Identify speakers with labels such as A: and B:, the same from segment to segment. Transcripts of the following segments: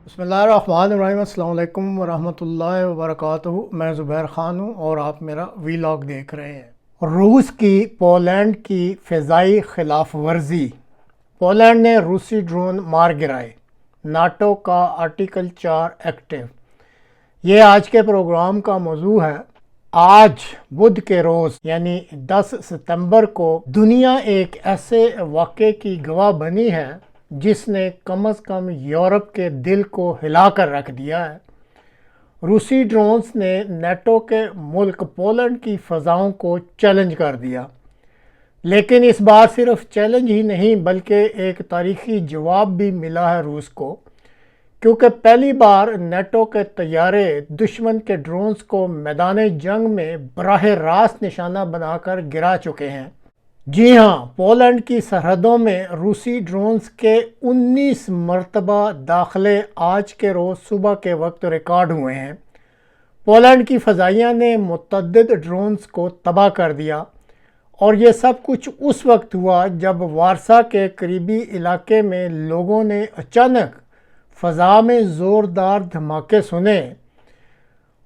A: बिस्मिल्लाहिर्रहमानिर्रहीम। अस्सलाम वालेकुम वरहमतुल्लाहि वबरकातुहू। मैं ज़ुबैर ख़ान हूँ और आप मेरा वीलॉग देख रहे हैं। रूस की पोलैंड की फ़िज़ाई खिलाफ वर्जी। पोलैंड ने रूसी ड्रोन मार गिराए। नाटो का आर्टिकल 4 एक्टिव। ये आज के प्रोग्राम का मौजू है। आज बुध के रोज़ यानी 10 सितंबर को दुनिया एक ऐसे वाक़े की गवाह बनी है जिसने कम से कम यूरोप के दिल को हिलाकर रख दिया है। रूसी ड्रोन्स ने नेटो के मुल्क पोलैंड की फ़ज़ाओं को चैलेंज कर दिया। लेकिन इस बार सिर्फ चैलेंज ही नहीं बल्कि एक तारीखी जवाब भी मिला है रूस को, क्योंकि पहली बार नेटो के तैयारे दुश्मन के ड्रोन्स को मैदान जंग में बराह रास्त निशाना बनाकर गिरा चुके हैं। जी हाँ, पोलैंड की सरहदों में रूसी ड्रोन्स के 19 मरतबा दाखिले आज के रोज़ सुबह के वक्त रिकॉर्ड हुए हैं। पोलैंड की फ़ज़ाइया ने मुतअद्दिद ड्रोन्स को तबाह कर दिया और ये सब कुछ उस वक्त हुआ जब वारसा के करीबी इलाके में लोगों ने अचानक फ़ज़ा में ज़ोरदार धमाके सुने।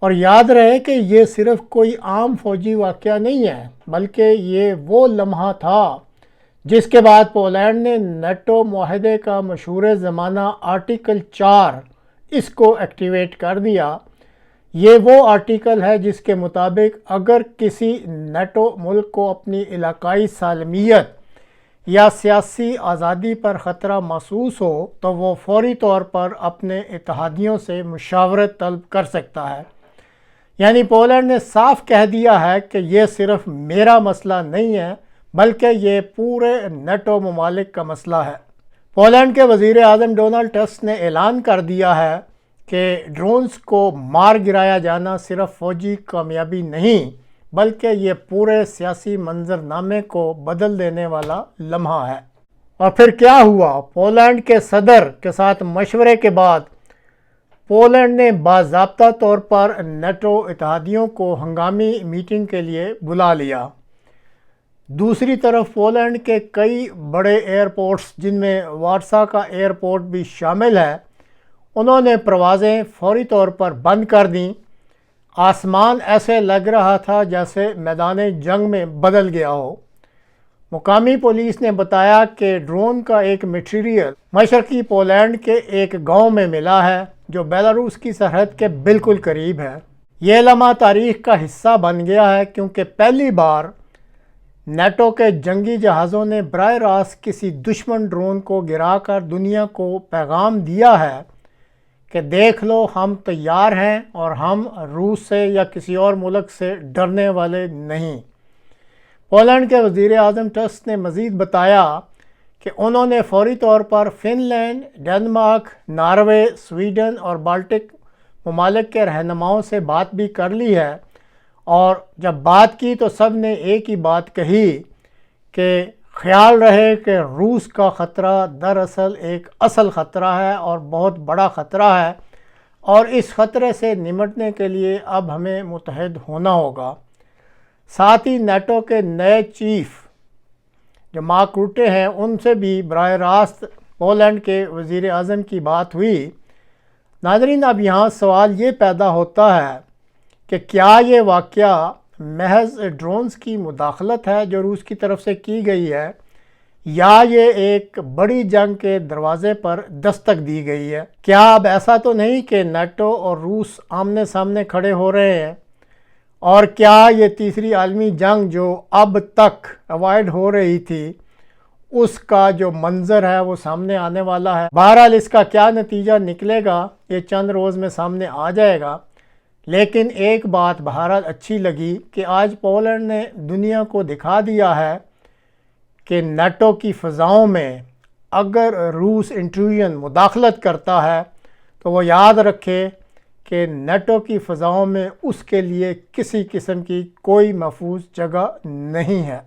A: और याद रहे कि ये सिर्फ कोई आम फौजी वाक़या नहीं है, बल्कि ये वो लम्हा था जिसके बाद पोलैंड ने नेटो मुआहदे का मशहूर ज़माना आर्टिकल 4 इसको एक्टिवेट कर दिया। ये वो आर्टिकल है जिसके मुताबिक अगर किसी नेटो मुल्क को अपनी इलाकाई सालमियत या सियासी आज़ादी पर ख़तरा महसूस हो तो वो फौरी तौर पर अपने इत्तेहादियों से मुशावरत तलब कर सकता है। यानी पोलैंड ने साफ कह दिया है कि ये सिर्फ मेरा मसला नहीं है बल्कि ये पूरे नेटो ममालिक का मसला है। पोलैंड के वज़ीर आज़म डोनाल्ड टस्क ने ऐलान कर दिया है कि ड्रोन्स को मार गिराया जाना सिर्फ फ़ौजी कामयाबी नहीं बल्कि ये पूरे सियासी मंजरनामे को बदल देने वाला लम्हा है। और फिर क्या हुआ? पोलैंड के सदर के साथ मशवरे के बाद पोलैंड ने बाज़ाब्ता तौर पर नेटो इत्तेहादियों को हंगामी मीटिंग के लिए बुला लिया। दूसरी तरफ पोलैंड के कई बड़े एयरपोर्ट्स जिनमें वारसा का एयरपोर्ट भी शामिल है, उन्होंने परवाज़ें फौरी तौर पर बंद कर दी। आसमान ऐसे लग रहा था जैसे मैदान जंग में बदल गया हो। मुकामी पुलिस ने बताया कि ड्रोन का एक मटीरियल मशरकी पोलैंड के एक गांव में मिला है जो बेलारूस की सरहद के बिल्कुल करीब है। ये लम्हा तारीख का हिस्सा बन गया है क्योंकि पहली बार नेटो के जंगी जहाज़ों ने बराह रास्त किसी दुश्मन ड्रोन को गिराकर दुनिया को पैगाम दिया है कि देख लो हम तैयार हैं और हम रूस से या किसी और मुल्क से डरने वाले नहीं। पोलैंड के वज़ीर आज़म टस्क ने मज़ीद बताया कि उन्होंने फौरी तौर पर फ़िनलैंड, डेनमार्क, नॉर्वे, स्वीडन और बाल्टिक ममालिक के रहनुमाओं से बात भी कर ली है। और जब बात की तो सब ने एक ही बात कही कि ख्याल रहे कि रूस का ख़तरा दरअसल एक असल ख़तरा है और बहुत बड़ा ख़तरा है और इस ख़तरे से निमटने के लिए अब हमें मुत्तहिद होना होगा। साथ ही नेटो के नए चीफ जो मार्क रूटे हैं उनसे भी बराह रास्त पोलैंड के वज़ीर आज़म की बात हुई। नाज़रीन, अब यहाँ सवाल ये पैदा होता है कि क्या ये वाक़या महज ड्रोन्स की मुदाखलत है जो रूस की तरफ से की गई है या ये एक बड़ी जंग के दरवाज़े पर दस्तक दी गई है? क्या अब ऐसा तो नहीं कि नेटो और रूस आमने सामने खड़े हो रहे हैं? और क्या ये तीसरी आलमी जंग जो अब तक अवॉइड हो रही थी उसका जो मंज़र है वो सामने आने वाला है? बहरहाल इसका क्या नतीजा निकलेगा ये चंद रोज़ में सामने आ जाएगा। लेकिन एक बात बहरहाल अच्छी लगी कि आज पोलैंड ने दुनिया को दिखा दिया है कि नेटो की फ़ज़ाओं में अगर रूस इंट्रूजन मुदाखलत करता है तो वो याद रखे कि नेटो की फ़ज़ाओं में उसके लिए किसी किस्म की कोई महफूज जगह नहीं है।